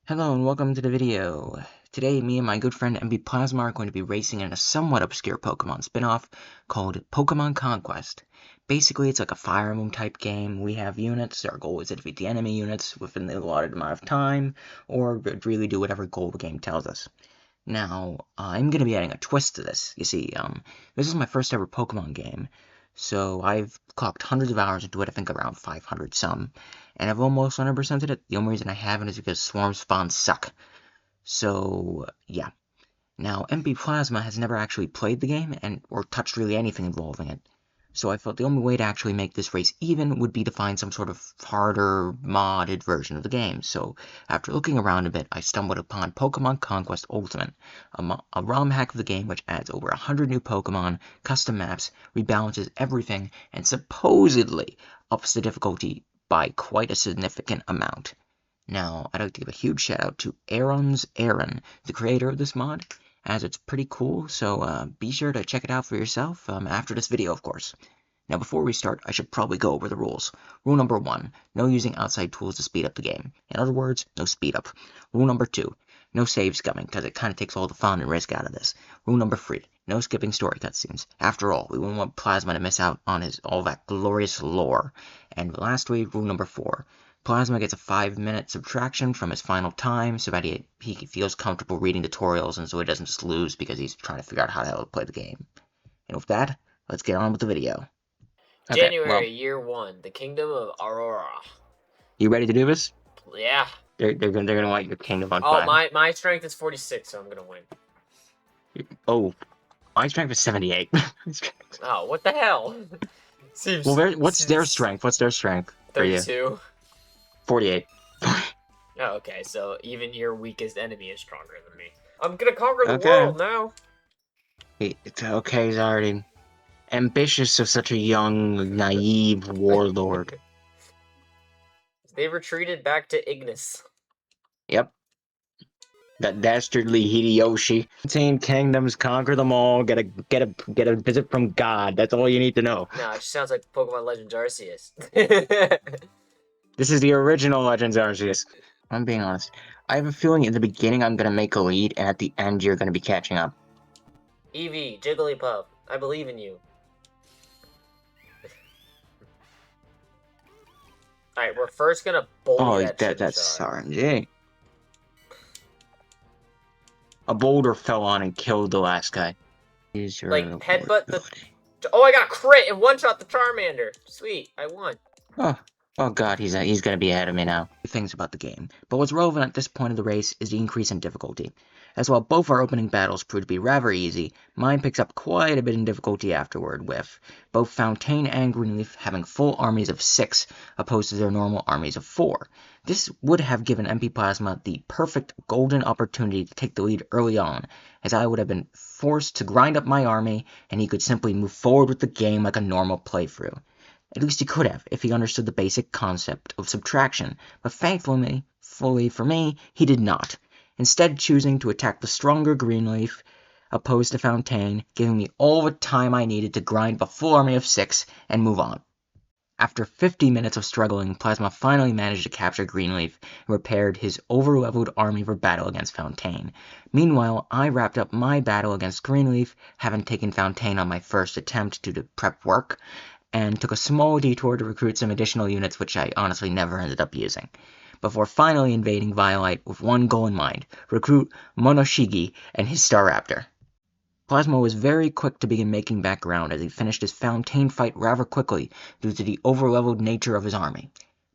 Hello and welcome to the video. Today, me and my good friend MpPlasma are going to be racing in a somewhat obscure Pokemon spin-off called Pokemon Conquest. Basically, it's like a Fire Emblem type game. We have units. Our goal is to defeat the enemy units within the allotted amount of time, or really do whatever goal the game tells us. Now, I'm going to be adding a twist to this. You see, this is my first ever Pokemon game, so I've clocked hundreds of hours into it, I think around 500 some, and I've almost 100%ed it. The only reason I haven't is because swarm spawns suck. So, yeah. Now, MpPlasma has never actually played the game or touched really anything involving it. So I felt the only way to actually make this race even would be to find some sort of harder, modded version of the game. So after looking around a bit, I stumbled upon Pokemon Conquest Ultimate, a ROM hack of the game which adds over 100 new Pokemon, custom maps, rebalances everything, and supposedly ups the difficulty by quite a significant amount. Now, I'd like to give a huge shout out to AaronsAron, the creator of this mod, as it's pretty cool, so be sure to check it out for yourself after this video, of course. Now, before we start, I should probably go over the rules. Rule number 1, no using outside tools to speed up the game. In other words, no speed up. Rule number 2, no save scumming, because it kind of takes all the fun and risk out of this. Rule number 3, no skipping story cutscenes. After all, we wouldn't want Plasma to miss out on all that glorious lore. And lastly, rule number 4, Plasma gets a 5-minute subtraction from his final time so that he feels comfortable reading tutorials and so he doesn't just lose because he's trying to figure out how to play the game. And with that, let's get on with the video. Okay, January, year 1, the Kingdom of Aurora. You ready to do this? Yeah. They're gonna want your kingdom on fire. Oh, my strength is 46, so I'm gonna win. Oh, my strength is 78. Oh, what the hell? What's their strength? What's their strength? 32. 48. Oh, okay, so even your weakest enemy is stronger than me. I'm gonna conquer the world now. It's okay, Zardy. Ambitious of such a young, naive warlord. They retreated back to Ignis. Yep. That dastardly Hideyoshi. 18 kingdoms, conquer them all, get a visit from God. That's all you need to know. No, it just sounds like Pokemon Legends Arceus. This is the original Legends Arceus. I'm being honest. I have a feeling in the beginning I'm gonna make a lead, and at the end you're gonna be catching up. Eevee, Jigglypuff, I believe in you. Alright, we're first gonna bully that's RNG. A boulder fell on and killed the last guy. Like, headbutt the... Oh, I got a crit and one-shot the Charmander. Sweet, I won. Oh god, he's gonna be ahead of me now. Things about the game, but what's relevant at this point of the race is the increase in difficulty. As while both our opening battles proved to be rather easy, mine picks up quite a bit in difficulty afterward, with both Fontaine and Greenleaf having full armies of 6 opposed to their normal armies of 4. This would have given MpPlasma the perfect golden opportunity to take the lead early on, as I would have been forced to grind up my army and he could simply move forward with the game like a normal playthrough. At least he could have, if he understood the basic concept of subtraction, but thankfully for me, he did not, instead choosing to attack the stronger Greenleaf, opposed to Fontaine, giving me all the time I needed to grind the full army of 6 and move on. After 50 minutes of struggling, Plasma finally managed to capture Greenleaf and prepared his over-leveled army for battle against Fontaine. Meanwhile, I wrapped up my battle against Greenleaf, having taken Fontaine on my first attempt due to prep work, and took a small detour to recruit some additional units which I honestly never ended up using, before finally invading Violite with one goal in mind: recruit Monoshigi and his Staraptor. Plasma was very quick to begin making back ground as he finished his Fontaine fight rather quickly due to the over-leveled nature of his army.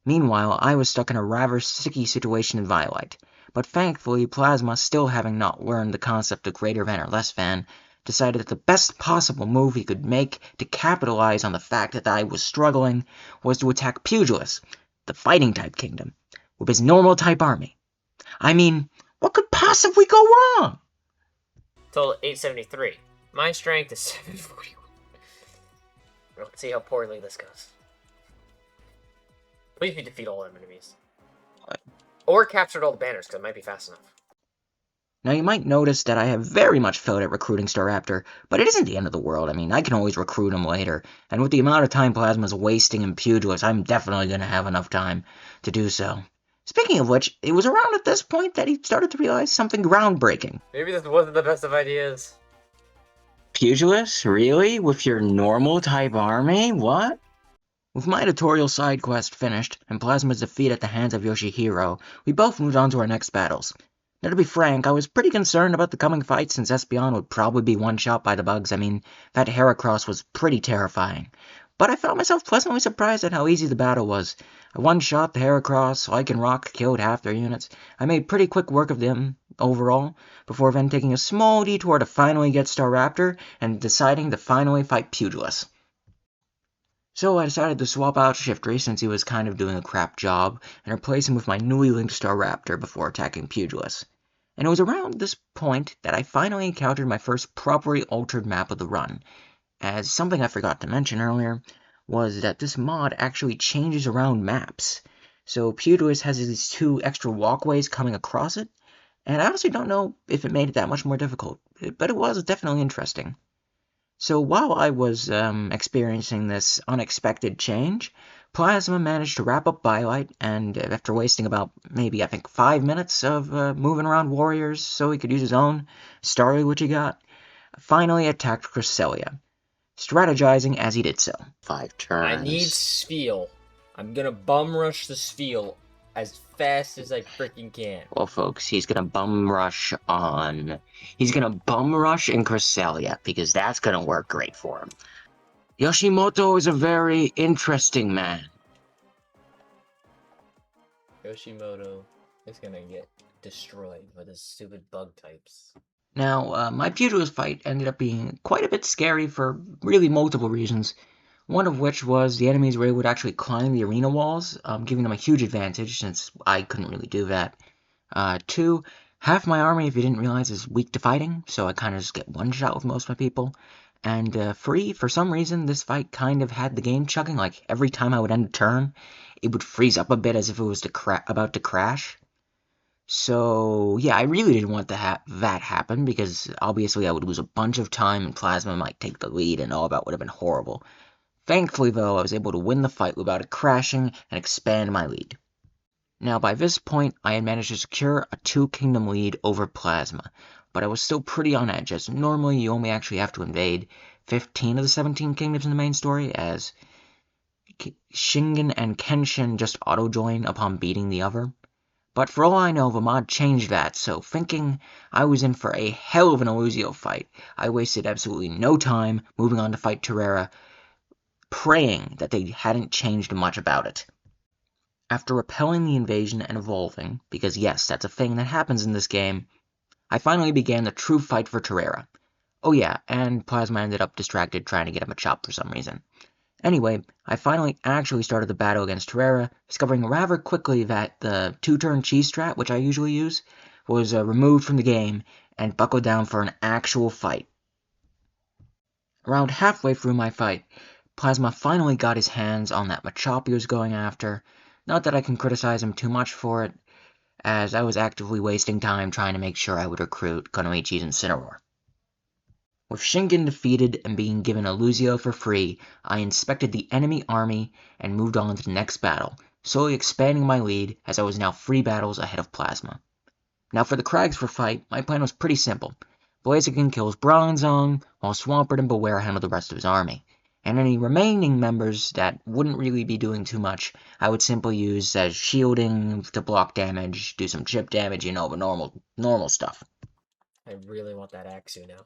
Meanwhile, I was stuck in a rather sticky situation in Violite, but thankfully Plasma, still having not learned the concept of greater than or less than, decided that the best possible move he could make to capitalize on the fact that I was struggling was to attack Pugilus, the fighting-type kingdom, with his normal-type army. I mean, what could possibly go wrong? Total 873. My strength is 741. Let's see how poorly this goes. Please defeat all enemies. What? Or captured all the banners, because it might be fast enough. Now, you might notice that I have very much failed at recruiting Staraptor, but it isn't the end of the world. I mean, I can always recruit him later, and with the amount of time Plasma's wasting in Pugilus, I'm definitely going to have enough time to do so. Speaking of which, it was around at this point that he started to realize something groundbreaking. Maybe this wasn't the best of ideas. Pugilist? Really? With your normal type army? What? With my tutorial side quest finished, and Plasma's defeat at the hands of Yoshihiro, we both moved on to our next battles. Now to be frank, I was pretty concerned about the coming fight since Espeon would probably be one-shot by the bugs. I mean, that Heracross was pretty terrifying. But I found myself pleasantly surprised at how easy the battle was. I one-shot the Heracross, Lycanroc killed half their units. I made pretty quick work of them overall, before then taking a small detour to finally get Staraptor and deciding to finally fight Pugilist. So I decided to swap out Shiftry since he was kind of doing a crap job, and replace him with my newly linked Staraptor before attacking Pugilist. And it was around this point that I finally encountered my first properly altered map of the run, as something I forgot to mention earlier was that this mod actually changes around maps. So Pugilist has these two extra walkways coming across it, and I honestly don't know if it made it that much more difficult, but it was definitely interesting. So while I was experiencing this unexpected change, Plasma managed to wrap up Bylight, and after wasting about maybe, I think, 5 minutes of moving around warriors so he could use his own Starly, which he got, finally attacked Cresselia, strategizing as he did so. 5 turns. I need Spheal. I'm gonna bum rush the Spheal as fast as I freaking can. Well, folks, he's gonna bum rush in Cresselia, because that's gonna work great for him. Yoshimoto is a very interesting man. Yoshimoto is gonna get destroyed by the stupid bug types. Now, my Pugilist fight ended up being quite a bit scary for really multiple reasons. One of which was the enemies were able to actually climb the arena walls, giving them a huge advantage since I couldn't really do that. 2, half my army, if you didn't realize, is weak to fighting, so I kind of just get one shot with most of my people. And 3, for some reason, this fight kind of had the game chugging, like every time I would end a turn, it would freeze up a bit as if it was about to crash. So, yeah, I really didn't want that happen, because obviously I would lose a bunch of time and Plasma might take the lead and all that would have been horrible. Thankfully, though, I was able to win the fight without it crashing and expand my lead. Now, by this point, I had managed to secure a 2-kingdom lead over Plasma, but I was still pretty on edge, as normally you only actually have to invade 15 of the 17 kingdoms in the main story, as Shingen and Kenshin just auto-join upon beating the other. But for all I know, the mod changed that, so thinking I was in for a hell of an Illusio fight, I wasted absolutely no time moving on to fight Terrera, praying that they hadn't changed much about it. After repelling the invasion and evolving, because yes, that's a thing that happens in this game, I finally began the true fight for Terrera. Oh yeah, and Plasma ended up distracted trying to get him a chop for some reason. Anyway, I finally actually started the battle against Terrera, discovering rather quickly that the 2-turn cheese strat, which I usually use, was removed from the game, and buckled down for an actual fight. Around halfway through my fight, Plasma finally got his hands on that Machop he was going after. Not that I can criticize him too much for it, as I was actively wasting time trying to make sure I would recruit Konoichi's Incineroar. With Shingen defeated and being given Illusio for free, I inspected the enemy army and moved on to the next battle, slowly expanding my lead as I was now 3 battles ahead of Plasma. Now for the Kragsfur fight, my plan was pretty simple. Blaziken kills Bronzong, while Swampert and Beware handle the rest of his army. And any remaining members that wouldn't really be doing too much, I would simply use as shielding to block damage, do some chip damage, the normal stuff. I really want that Axu now.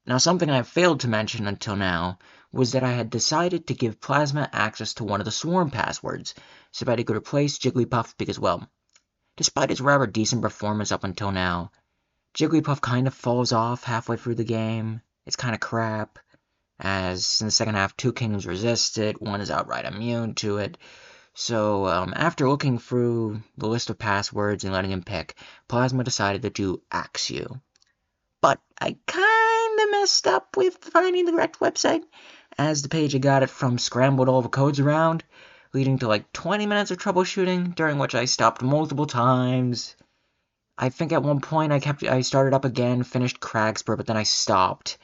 Now, something I have failed to mention until now was that I had decided to give Plasma access to one of the Swarm passwords, so that he could replace Jigglypuff because, well, despite his rather decent performance up until now, Jigglypuff kind of falls off halfway through the game. It's kind of crap, as in the second half, 2 kingdoms resist it, 1 is outright immune to it. So, after looking through the list of passwords and letting him pick, Plasma decided to do Axu. But I kinda messed up with finding the correct website, as the page I got it from scrambled all the codes around, leading to like 20 minutes of troubleshooting, during which I stopped multiple times. I think at one point I started up again, finished Kragsfur, but then I stopped.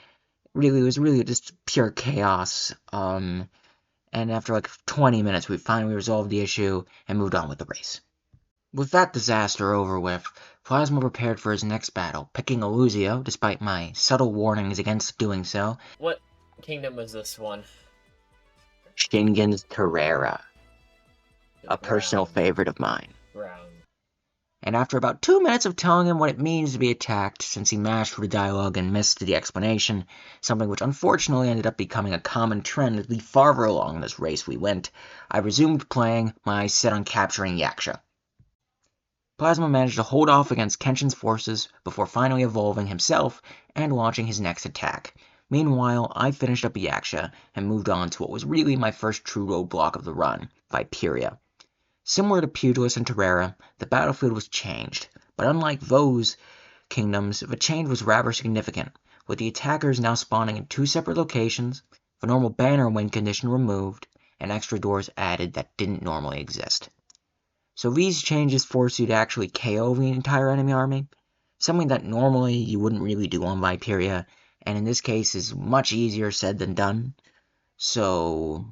It was really just pure chaos. And and after like 20 minutes we finally resolved the issue and moved on with the race. With that disaster over with, Plasma prepared for his next battle, picking Illusio, despite my subtle warnings against doing so. What kingdom was this one? Shingen's Terrera, a personal favorite of mine. Brown. And after about 2 minutes of telling him what it means to be attacked, since he mashed through the dialogue and missed the explanation, something which unfortunately ended up becoming a common trend the farther along this race we went, I resumed playing my eyes set on capturing Yaksha. Plasma managed to hold off against Kenshin's forces before finally evolving himself and launching his next attack. Meanwhile, I finished up Yaksha and moved on to what was really my first true roadblock of the run, Viperia. Similar to Pugilist and Terrera, the battlefield was changed, but unlike those kingdoms, the change was rather significant, with the attackers now spawning in 2 separate locations, the normal banner win condition removed, and extra doors added that didn't normally exist. So these changes force you to actually KO the entire enemy army, something that normally you wouldn't really do on Viperia, and in this case is much easier said than done. So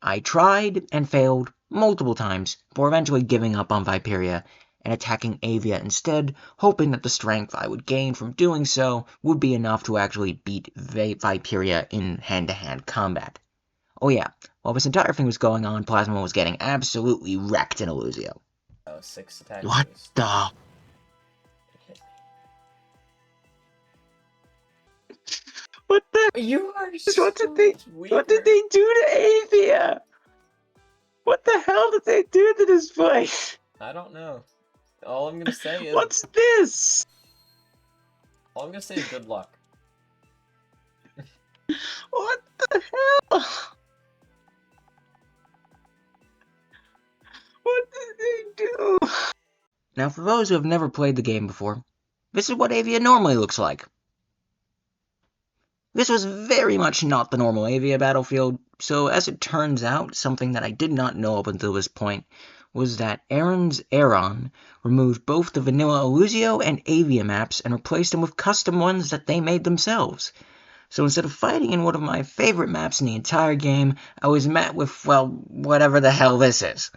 I tried and failed multiple times before eventually giving up on Viperia and attacking Avia instead, hoping that the strength I would gain from doing so would be enough to actually beat Viperia in hand-to-hand combat. Oh yeah, while this entire thing was going on, Plasma was getting absolutely wrecked in Illusio. Oh, 6 attack. What the? What the? You are so What did they do to Avia? What the hell did they do to this place? I don't know. All I'm gonna say is... What's this? All I'm gonna say is good luck. What the hell? What did they do? Now, for those who have never played the game before, this is what Avia normally looks like. This was very much not the normal Avia battlefield, so as it turns out, something that I did not know up until this point was that AaronsAron removed both the vanilla Illusio and Avia maps and replaced them with custom ones that they made themselves. So instead of fighting in one of my favorite maps in the entire game, I was met with, well, whatever the hell this is.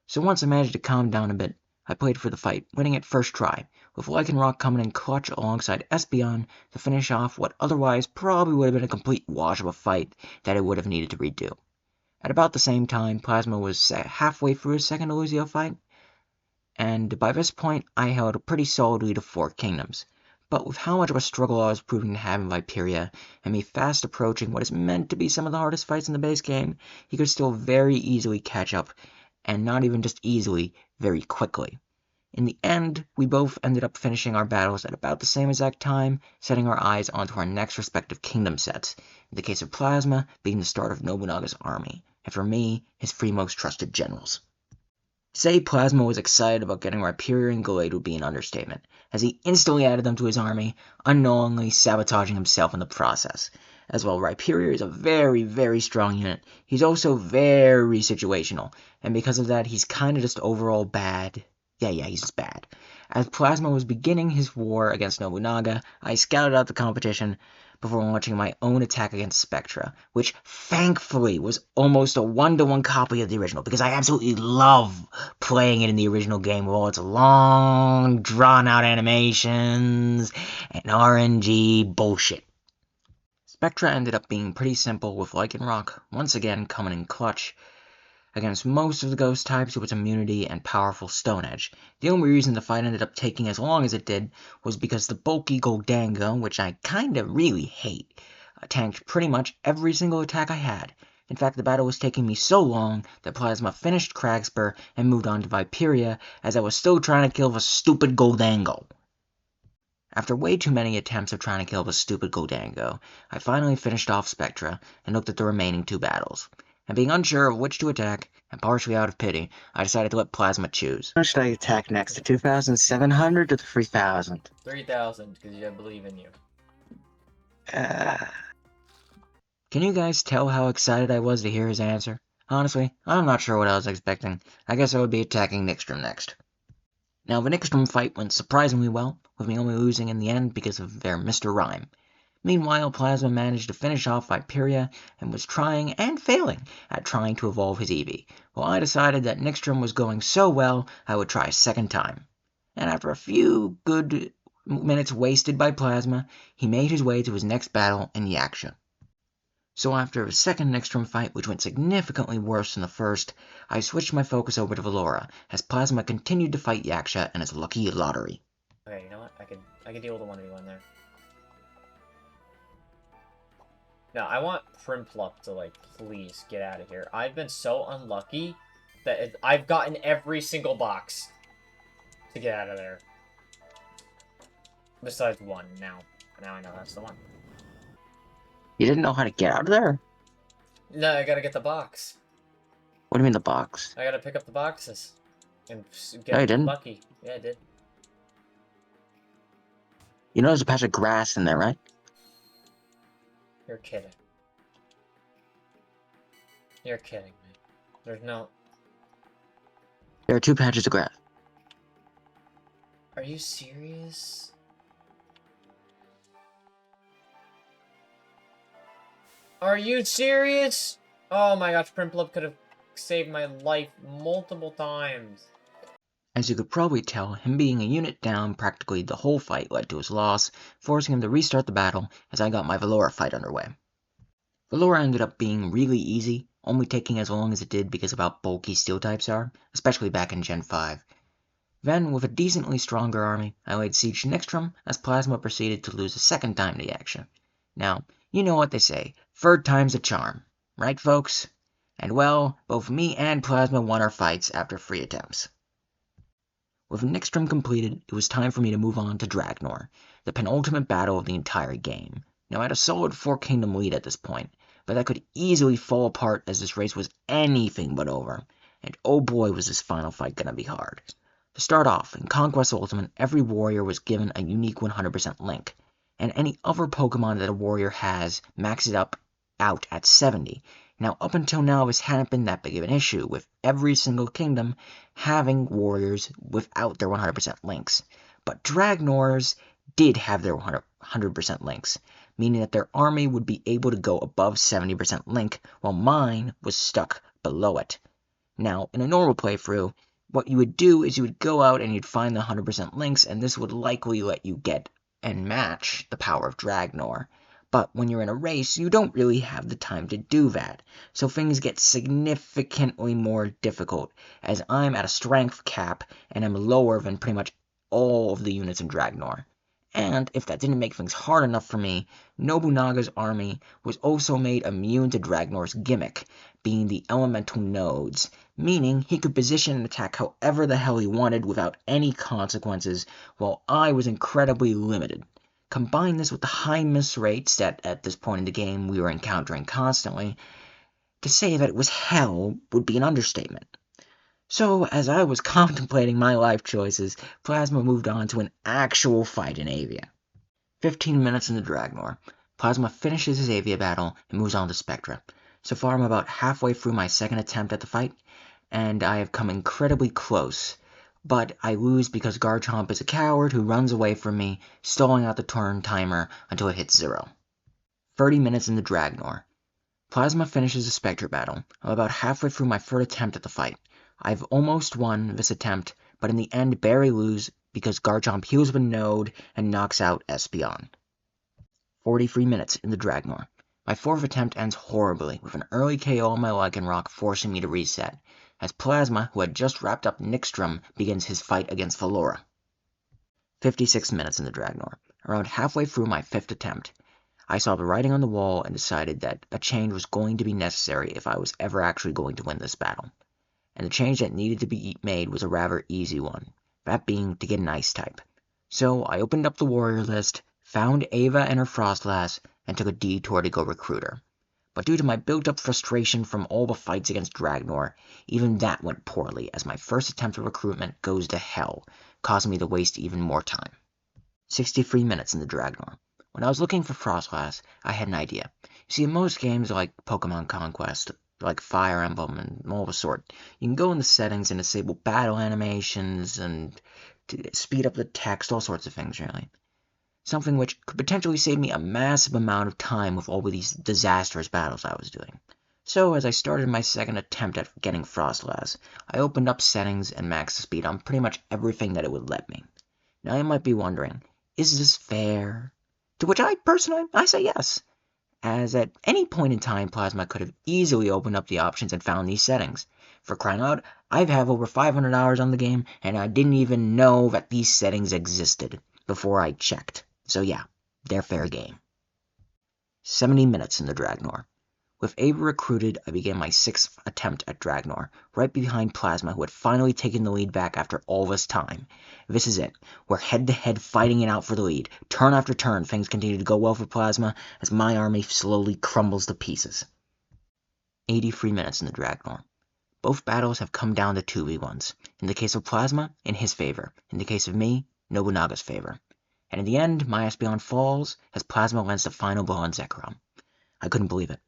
So once I managed to calm down a bit, I played for the fight, winning it first try, with Lycanroc coming in clutch alongside Espeon to finish off what otherwise probably would have been a complete wash of a fight that I would have needed to redo. At about the same time, Plasma was halfway through his second Illusio fight, and by this point I held a pretty solid lead of 4 kingdoms. But with how much of a struggle I was proving to have in Viperia, and me fast approaching what is meant to be some of the hardest fights in the base game, he could still very easily catch up, and not even just easily, very quickly. In the end, we both ended up finishing our battles at about the same exact time, setting our eyes onto our next respective kingdom sets, in the case of Plasma being the start of Nobunaga's army, and for me, his 3 most trusted generals. To say Plasma was excited about getting Viperia and Gallade would be an understatement, as he instantly added them to his army, unknowingly sabotaging himself in the process. As while Viperia is a very, very strong unit, he's also very situational, and because of that, he's kinda just overall bad. Yeah, he's just bad. As Plasma was beginning his war against Nobunaga, I scouted out the competition before launching my own attack against Spectra, which thankfully was almost a 1-to-1 copy of the original, because I absolutely love playing it in the original game with all its long, drawn-out animations and RNG bullshit. Spectra ended up being pretty simple, with Lycanroc once again coming in clutch against most of the ghost types with its immunity and powerful Stone Edge. The only reason the fight ended up taking as long as it did was because the bulky Goldango, which I kinda really hate, tanked pretty much every single attack I had. In fact, the battle was taking me so long that Plasma finished Kragspur and moved on to Viperia, as I was still trying to kill the stupid Goldango. After way too many attempts of trying to kill the stupid Goldango, I finally finished off Spectra and looked at the remaining 2 battles. And being unsure of which to attack, and partially out of pity, I decided to let Plasma choose. What should I attack next, the 2,700 or the 3,000? 3,000, because I believe in you. Can you guys tell how excited I was to hear his answer? Honestly, I'm not sure what I was expecting. I guess I would be attacking Nyxtrom next. Now, the Nyxtrom fight went surprisingly well, with me only losing in the end because of their Mr. Rhyme. Meanwhile, Plasma managed to finish off Viperia and was trying and failing at trying to evolve his Eevee, while I decided that Nixtrum was going so well I would try a second time. And after a few good minutes wasted by Plasma, he made his way to his next battle in Yaksha. So after a second Nixtrum fight, which went significantly worse than the first, I switched my focus over to Valora, as Plasma continued to fight Yaksha and his lucky lottery. Okay, you know what? I can deal with the 1v1 there. Now, I want Primplup to, like, please get out of here. I've been so unlucky that I've gotten every single box to get out of there. Besides one, now. Now I know that's the one. You didn't know how to get out of there? No, I gotta get the box. What do you mean the box? I gotta pick up the boxes. And No, get you didn't. lucky. Yeah, I did. You know there's a patch of grass in there, right? You're kidding. You're kidding me. There's no... There are 2 patches of grass. Are you serious? Are you serious? Oh my gosh, Primplup could have saved my life multiple times. As you could probably tell, him being a unit down practically the whole fight led to his loss, forcing him to restart the battle as I got my Valora fight underway. Valora ended up being really easy, only taking as long as it did because of how bulky steel types are, especially back in Gen 5. Then, with a decently stronger army, I laid siege to Nixtrum as Plasma proceeded to lose a second time to Yaksha. Now, you know what they say, third time's a charm, right folks? And well, both me and Plasma won our fights after 3 attempts. With Nixtrum completed, it was time for me to move on to Dragnor, the penultimate battle of the entire game. Now I had a solid 4-kingdom lead at this point, but that could easily fall apart as this race was anything but over, and oh boy was this final fight gonna be hard. To start off, in Conquest Ultimate, every warrior was given a unique 100% link, and any other Pokemon that a warrior has maxes out at 70. Now, up until now, this hadn't been that big of an issue, with every single kingdom having warriors without their 100% links. But Dragnors did have their 100% links, meaning that their army would be able to go above 70% link, while mine was stuck below it. Now, in a normal playthrough, what you would do is you would go out and you'd find the 100% links, and this would likely let you get and match the power of Dragnor. But when you're in a race, you don't really have the time to do that, so things get significantly more difficult, as I'm at a strength cap and I'm lower than pretty much all of the units in Dragnor. And if that didn't make things hard enough for me, Nobunaga's army was also made immune to Dragnor's gimmick, being the elemental nodes, meaning he could position and attack however the hell he wanted without any consequences, while I was incredibly limited. Combine this with the high miss rates that at this point in the game we were encountering constantly, to say that it was hell would be an understatement. So, as I was contemplating my life choices, Plasma moved on to an actual fight in Avia. 15 minutes in the Dragnor. Plasma finishes his Avia battle and moves on to Spectra. So far I'm about halfway through my second attempt at the fight, and I have come incredibly close. But I lose because Garchomp is a coward who runs away from me, stalling out the turn timer until it hits 0. 30 minutes in the Dragnor. Plasma finishes the Spectra battle. I'm about halfway through my third attempt at the fight. I've almost won this attempt, but in the end barely lose because Garchomp heals with a node and knocks out Espeon. 43 minutes in the Dragnor. My fourth attempt ends horribly, with an early KO on my Lycanroc forcing me to reset, as Plasma, who had just wrapped up Nixtrum, begins his fight against Valora. 56 minutes in the Dragnor. Around halfway through my fifth attempt, I saw the writing on the wall and decided that a change was going to be necessary if I was ever actually going to win this battle. And the change that needed to be made was a rather easy one, that being to get an Ice type. So I opened up the warrior list, found Ava and her Frostlass, and took a detour to go recruit her. But due to my built-up frustration from all the fights against Dragnor, even that went poorly, as my first attempt at recruitment goes to hell, causing me to waste even more time. 63 minutes in the Dragnor. When I was looking for Frostlass, I had an idea. You see, in most games like Pokemon Conquest, like Fire Emblem and all the sort, you can go in the settings and disable battle animations and to speed up the text, all sorts of things, really. something which could potentially save me a massive amount of time with all of these disastrous battles I was doing. So as I started my second attempt at getting Frostlass, I opened up settings and maxed speed on pretty much everything that it would let me. Now you might be wondering, is this fair? To which I personally, I say yes, as at any point in time Plasma could have easily opened up the options and found these settings. For crying out, I've have over 500 hours on the game, and I didn't even know that these settings existed before I checked. So yeah, they're fair game. 70 minutes in the Dragnor. With Ava recruited, I began my 6th attempt at Dragnor, right behind Plasma, who had finally taken the lead back after all this time. This is it. We're head-to-head fighting it out for the lead. Turn after turn, things continue to go well for Plasma, as my army slowly crumbles to pieces. 83 minutes in the Dragnor. Both battles have come down to 2v1s. In the case of Plasma, in his favor. In the case of me, Nobunaga's favor. And in the end, my Espeon falls, as Plasma lands the final blow on Zekrom. I couldn't believe it.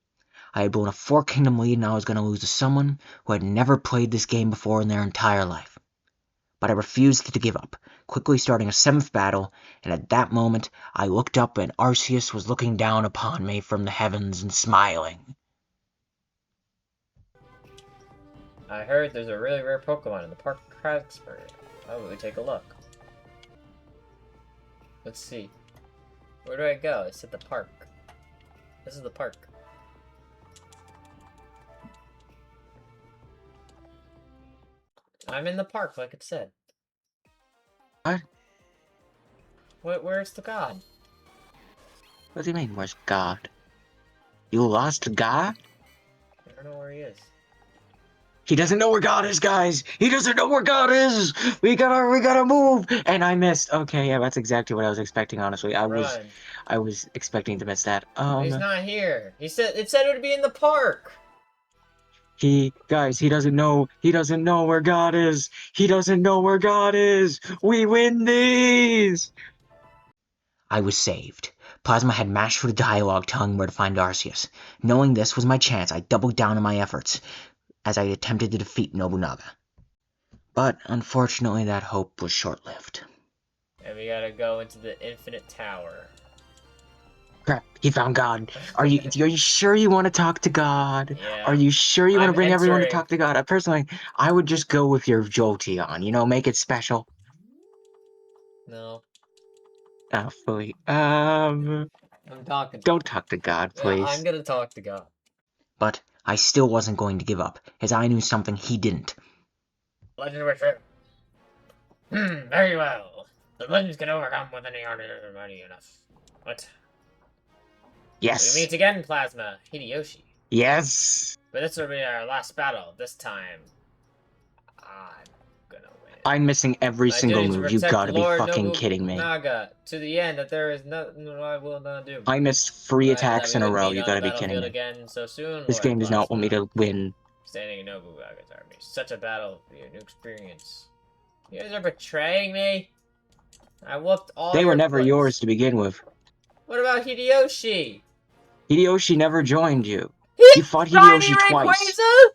I had blown a 4-kingdom lead and I was going to lose to someone who had never played this game before in their entire life. But I refused to give up, quickly starting a 7th battle, and at that moment I looked up and Arceus was looking down upon me from the heavens and smiling. I heard there's a really rare Pokemon in the Park of Crabsbury. Why would we take a look? Let's see. Where do I go? It's at the park. This is the park. I'm in the park, like it said. What? Where's the god? What do you mean, where's God? You lost God? I don't know where he is. He doesn't know where God is, guys! He doesn't know where God is! We gotta move! And I missed. Okay, yeah, that's exactly what I was expecting, honestly. I was expecting to miss that. He's not here. It said it would be in the park. Guys, he doesn't know where God is. He doesn't know where God is. We win these! I was saved. Plasma had mashed through the dialogue telling where to find Arceus. Knowing this was my chance, I doubled down on my efforts as I attempted to defeat Nobunaga. But unfortunately, that hope was short-lived. And we gotta go into the Infinite Tower. Crap, he found God. Are you sure you want to talk to God? Yeah. Are you sure you want to bring everyone to entering. talk to God? Personally, I would just go with your Jolteon, you know, make it special. No. Oh, fully. I'm talking. Don't talk to God, please. Yeah, I'm gonna talk to God. But I still wasn't going to give up, as I knew something he didn't. Legendary trip. Very well. The legends can overcome with any mighty enough. What? Yes. We meet again, Plasma. Hideyoshi. Yes. But this will be our last battle. This time, I'm gonna win. I'm missing every single duty to move. You protect gotta be Lord fucking kidding me. Nobunaga to the end, that there is nothing I will not do. I missed 3 And attacks that in we a would row. meet You on gotta the be kidding battlefield me. again so soon, This Lord game does not want me Plasma. to win. Standing in Nobunaga's army. Such a battle will be a new experience. You guys are betraying me? I whooped all They were your never butts. yours to begin with. What about Hideyoshi? Hideyoshi never joined you. He You fought Hideyoshi Tiny twice. Rayquaza?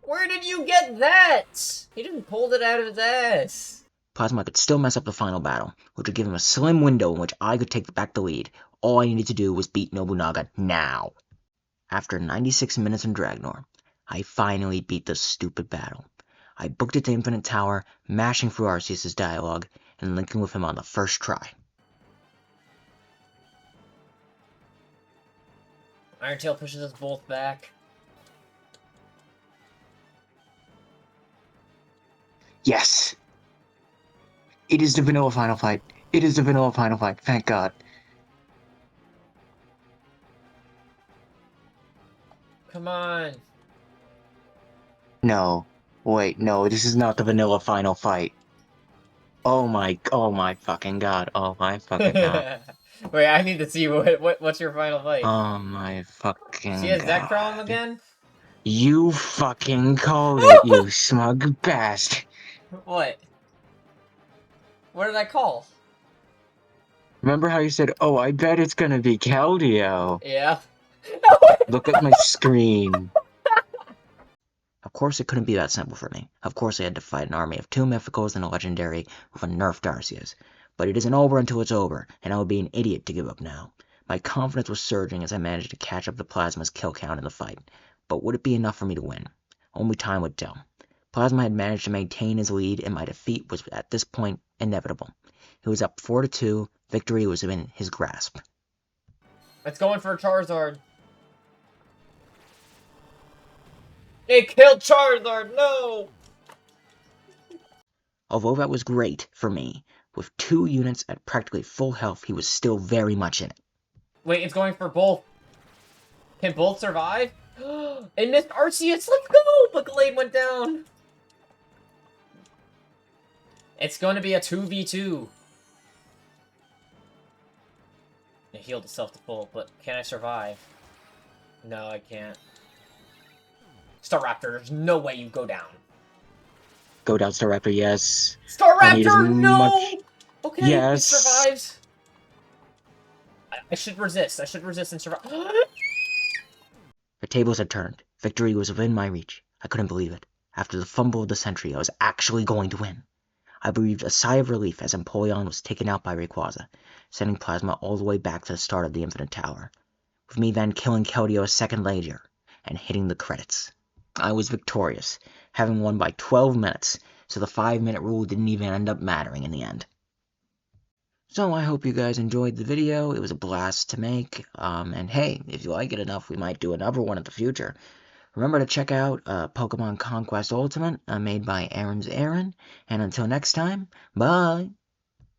Where did you get that? He didn't pull it out of his ass. Plasma could still mess up the final battle, which would give him a slim window in which I could take back the lead. All I needed to do was beat Nobunaga now. After 96 minutes in Dragnor, I finally beat the stupid battle. I booked it to Infinite Tower, mashing through Arceus' dialogue, and linking with him on the first try. Iron Tail pushes us both back. Yes! It is the vanilla final fight. It is the vanilla final fight, thank God. Come on. No. Wait, no, this is not the vanilla final fight. Oh my fucking God. Oh my fucking God. Wait, I need to see what's your final fight. Oh my fucking See a God. Zekrom again? You fucking called it, you smug bastard. What? What did I call? Remember how you said, oh, I bet it's gonna be Keldeo? Yeah. Look at my screen. Of course it couldn't be that simple for me. Of course I had to fight an army of 2 mythicals and a legendary with a nerfed Arceus. But it isn't over until it's over, and I would be an idiot to give up now. My confidence was surging as I managed to catch up to Plasma's kill count in the fight. But would it be enough for me to win? Only time would tell. Plasma had managed to maintain his lead, and my defeat was at this point inevitable. He was up 4-2. Victory was in his grasp. It's going for Charizard. It killed Charizard! No! Although that was great for me, with 2 units at practically full health, he was still very much in it. Wait, it's going for both. Can both survive? It missed Arceus! Let's go! But Glade went down. It's going to be a 2v2. It healed itself to full, but can I survive? No, I can't. Staraptor, there's no way you go down. Go down, Staraptor, yes. Staraptor, no! Okay, yes. it survives. I should resist. I should resist and survive. The tables had turned. Victory was within my reach. I couldn't believe it. After the fumble of the century, I was actually going to win. I breathed a sigh of relief as Empoleon was taken out by Rayquaza, sending Plasma all the way back to the start of the Infinite Tower, with me then killing Keldeo a second later and hitting the credits. I was victorious, having won by 12 minutes, so the 5-minute rule didn't even end up mattering in the end. So I hope you guys enjoyed the video. It was a blast to make, and hey, if you like it enough, we might do another one in the future. Remember to check out Pokemon Conquest Ultimate, made by AaronsAron, and until next time, bye!